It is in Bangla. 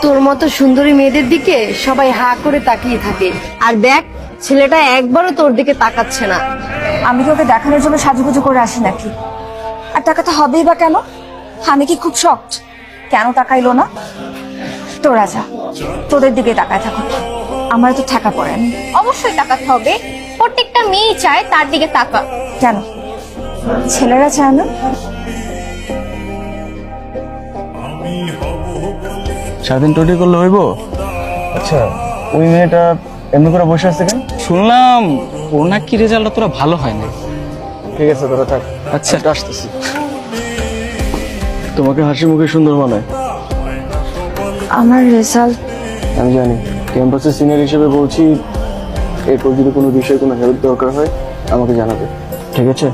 তোর মতো সুন্দরী মেয়েদের দিকে সবাই হা করে তাকিয়ে থাকে, আর দেখ ছেলেটা একবারও তোর দিকে তাকাচ্ছে না। আমি কি ওকে দেখানোর জন্য সাজুগুজু করে আসি নাকি? আর টাকাটা হবেই বা কেন? আমি কি খুব শক্ট? কেন তাকাইলো না? তোরা যা, তোদের দিকে তাকায় থাকো, আমার তো ঠেকা পড়েন। অবশ্যই তাকাতে হবে, প্রত্যেকটা মেয়ে চায় তার দিকে তাকা। কেন ছেলেরা চায় না? সারাদিন টোটি করলে হইব? আচ্ছা, ওই মেয়েটা এমনি করে বসে আছে কেন? শুনলাম ওর নাকি রেজাল্টটা তোরা ভালো হয় না। ঠিক আছে, তোরা থাক, আচ্ছা আসতেছি। তোমাকে হাসি মুখে সুন্দর মানায়। আমার রেজাল্ট আমি জানি, ক্যাম্পাসের সিনিয়র হিসেবে বলছি, এরপর যদি কোনো বিষয়ে কোনো হেল্প দরকার হয় আমাকে জানাবে, ঠিক আছে?